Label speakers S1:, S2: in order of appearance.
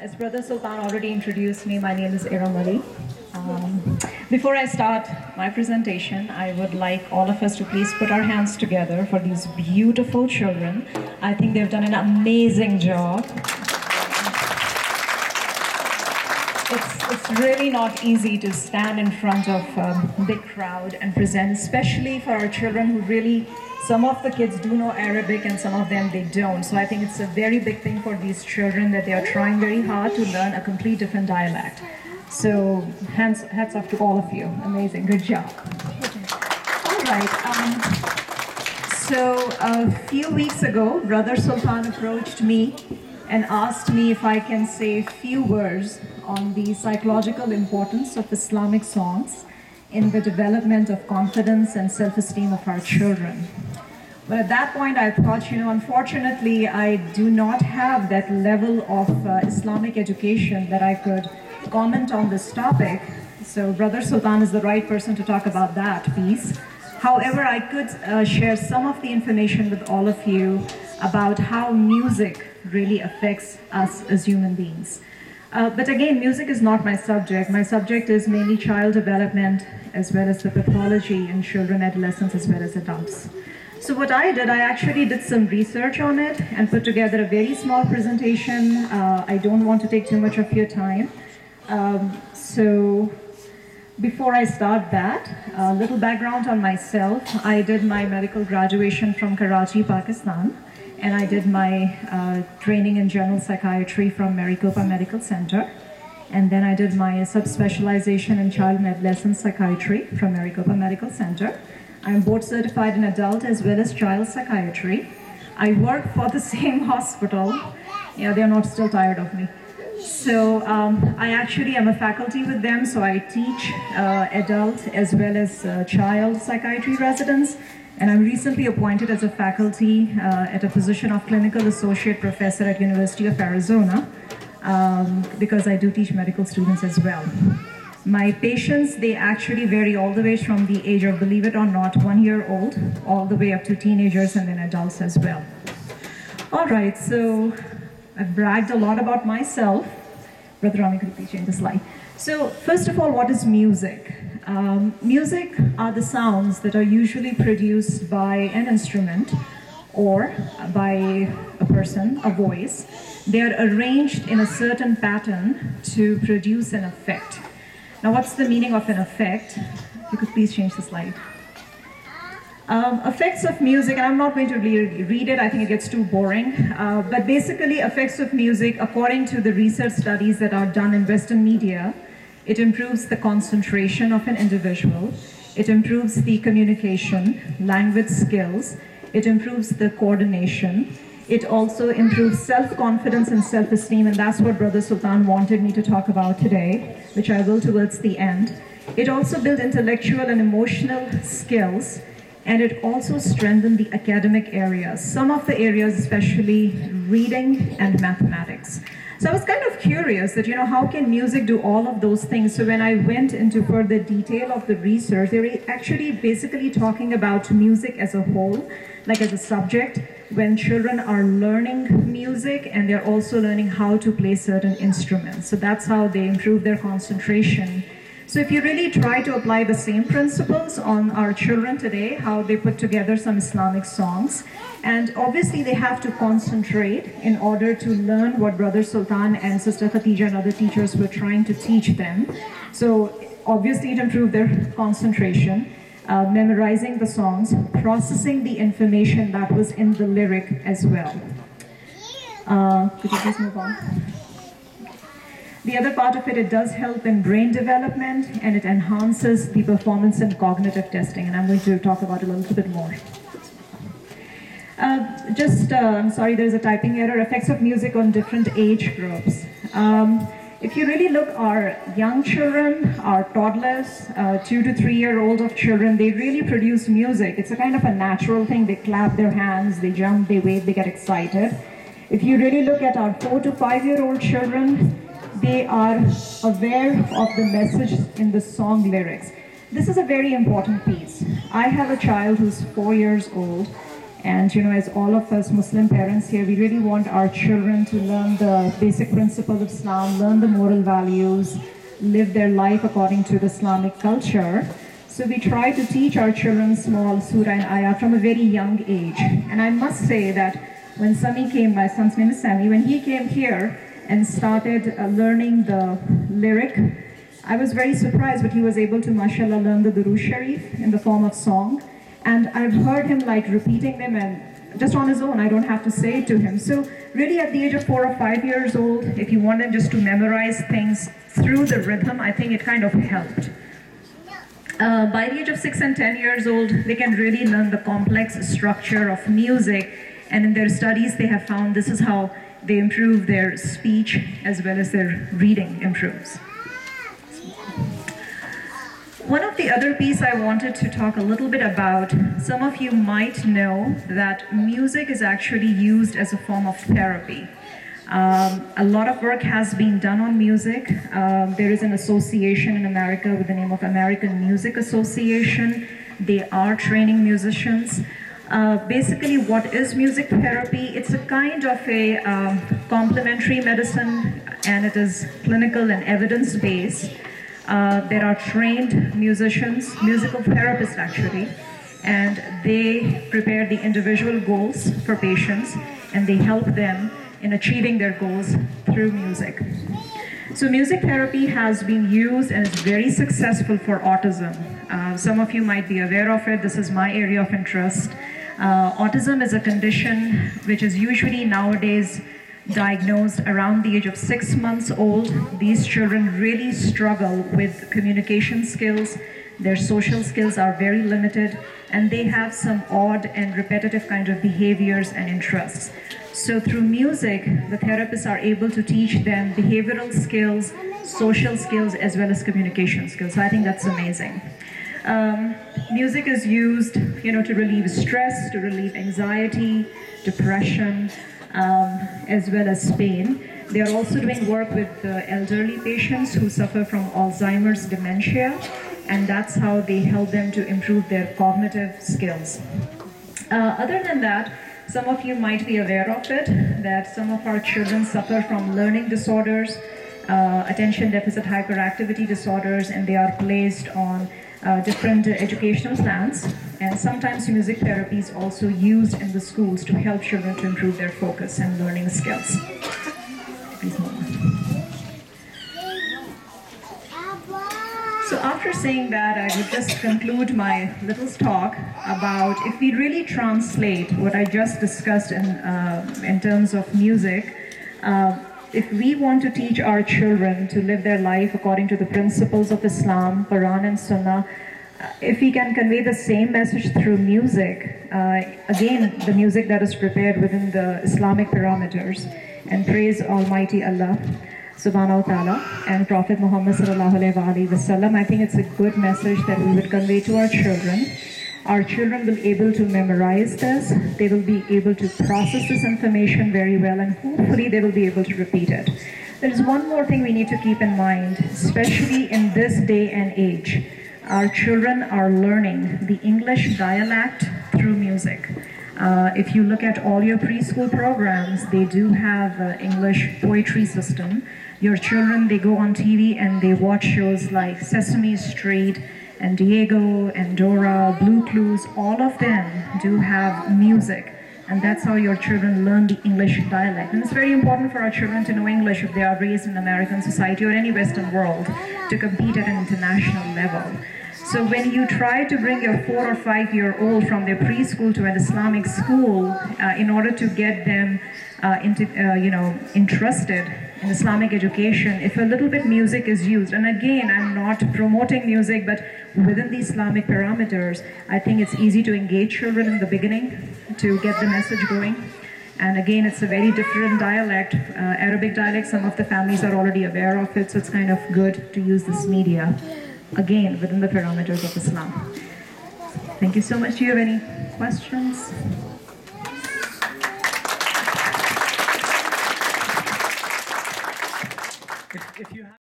S1: As Brother Sultan already introduced me, my name is Iram Ali. Before I start my presentation, I would like all of us to please put our hands together for these beautiful children. I think they've done an amazing job. It's really not easy to stand in front of a big crowd and present, especially for our children who really, some of the kids do know Arabic and some of them they don't. So I think it's a very big thing for these children that they are trying very hard to learn a complete different dialect. So hats off to all of you. Amazing, good job. All right. So a few weeks ago, Brother Sultan approached me and asked me if I can say a few words on the psychological importance of Islamic songs in the development of confidence and self-esteem of our children. But at that point I thought, unfortunately I do not have that level of Islamic education that I could comment on this topic. So Brother Sultan is the right person to talk about that piece. However, I could share some of the information with all of you about how music really affects us as human beings. But again, music is not my subject. My subject is mainly child development as well as the pathology in children, adolescents, as well as adults. So what I did, I actually did some research on it and put together a very small presentation. I don't want to take too much of your time. So before I start that, a little background on myself. I did my medical graduation from Karachi, Pakistan. And I did my training in general psychiatry from Maricopa Medical Center. And then I did my subspecialization in child and adolescent psychiatry from Maricopa Medical Center. I'm board certified in adult as well as child psychiatry. I work for the same hospital. Yeah, they're not still tired of me. So I actually am a faculty with them, so I teach adult as well as child psychiatry residents. And I'm recently appointed as a faculty at a position of clinical associate professor at University of Arizona because I do teach medical students as well. My patients, they actually vary all the way from the age of, believe it or not, 1 year old, all the way up to teenagers and then adults as well. All right, so I've bragged a lot about myself. Brother Rami, could you please change the slide? So first of all, what is music? Music are the sounds that are usually produced by an instrument or by a person, a voice. They are arranged in a certain pattern to produce an effect. Now, what's the meaning of an effect? If you could please change the slide. Effects of music, and I'm not going to read it, I think it gets too boring, but basically effects of music, according to the research studies that are done in Western media, it improves the concentration of an individual, it improves the communication, language skills, it improves the coordination, it also improves self-confidence and self-esteem, and that's what Brother Sultan wanted me to talk about today, which I will towards the end. It also builds intellectual and emotional skills, and it also strengthens the academic areas, some of the areas especially reading and mathematics. So I was kind of curious that, how can music do all of those things? So when I went into further detail of the research, they were actually basically talking about music as a whole, like as a subject, when children are learning music and they're also learning how to play certain instruments. So that's how they improve their concentration. So if you really try to apply the same principles on our children today, how they put together some Islamic songs, and obviously they have to concentrate in order to learn what Brother Sultan and Sister Khatija and other teachers were trying to teach them. So obviously it improved their concentration, memorizing the songs, processing the information that was in the lyric as well. Could you please move on? The other part of it, it does help in brain development and it enhances the performance in cognitive testing, and I'm going to talk about it a little bit more. I'm sorry, there's a typing error. Effects of music on different age groups. If you really look, our young children, our toddlers, 2 to 3 year old of children, they really produce music. It's a kind of a natural thing. They clap their hands, they jump, they wave, they get excited. If you really look at our 4 to 5 year old children, they are aware of the message in the song lyrics. This is a very important piece. I have a child who's 4 years old, And as all of us Muslim parents here, we really want our children to learn the basic principles of Islam, learn the moral values, live their life according to the Islamic culture. So we try to teach our children small surah and ayah from a very young age. And I must say that when Sami came, my son's name is Sami, when he came here and started learning the lyric, I was very surprised, but he was able to, mashallah, learn the Durood Sharif in the form of song. And I've heard him like repeating them and just on his own, I don't have to say it to him. So really at the age of 4 or 5 years old, if you want them just to memorize things through the rhythm, I think it kind of helped. By the age of 6 and 10 years old, they can really learn the complex structure of music, and in their studies they have found this is how they improve their speech as well as their reading improves. One of the other pieces I wanted to talk a little bit about, some of you might know that music is actually used as a form of therapy. A lot of work has been done on music. There is an association in America with the name of American Music Association. They are training musicians. Basically, what is music therapy? It's a kind of a complementary medicine, and it is clinical and evidence-based. There are trained musicians, musical therapists actually, and they prepare the individual goals for patients, and they help them in achieving their goals through music. So music therapy has been used and is very successful for autism. Some of you might be aware of it. This is my area of interest. Autism is a condition which is usually nowadays diagnosed around the age of 6 months old. These children really struggle with communication skills. Their social skills are very limited, and they have some odd and repetitive kind of behaviors and interests. So through music, the therapists are able to teach them behavioral skills, social skills, as well as communication skills. So I think that's amazing. Music is used, to relieve stress, to relieve anxiety, depression, as well as pain. They are also doing work with elderly patients who suffer from Alzheimer's dementia, and that's how they help them to improve their cognitive skills. Other than that, some of you might be aware of it, that some of our children suffer from learning disorders, attention deficit hyperactivity disorders, and they are placed on different educational plans. And sometimes music therapy is also used in the schools to help children to improve their focus and learning skills. Please move on. So after saying that, I would just conclude my little talk about if we really translate what I just discussed in terms of music, if we want to teach our children to live their life according to the principles of Islam, Quran and Sunnah, if we can convey the same message through music, again, the music that is prepared within the Islamic parameters, and praise Almighty Allah Subhanahu wa Ta'ala and Prophet Muhammad Sallallahu Alaihi Wasallam, I think it's a good message that we would convey to our children. Our children will be able to memorize this, they will be able to process this information very well, and hopefully they will be able to repeat it. There is one more thing we need to keep in mind, especially in this day and age. Our children are learning the English dialect through music. If you look at all your preschool programs, they do have an English poetry system. Your children, they go on TV and they watch shows like Sesame Street and Diego and Dora, Blue Clues. All of them do have music, and that's how your children learn the English dialect. And it's very important for our children to know English if they are raised in American society or any Western world to compete at an international level. So when you try to bring your 4 or 5 year old from their preschool to an Islamic school in order to get them interested in Islamic education, if a little bit music is used, and again, I'm not promoting music, but within the Islamic parameters, I think it's easy to engage children in the beginning to get the message going. And again, it's a very different dialect, Arabic dialect. Some of the families are already aware of it, so it's kind of good to use this media, again, within the parameters of Islam. Thank you so much. Do you have any questions? If you have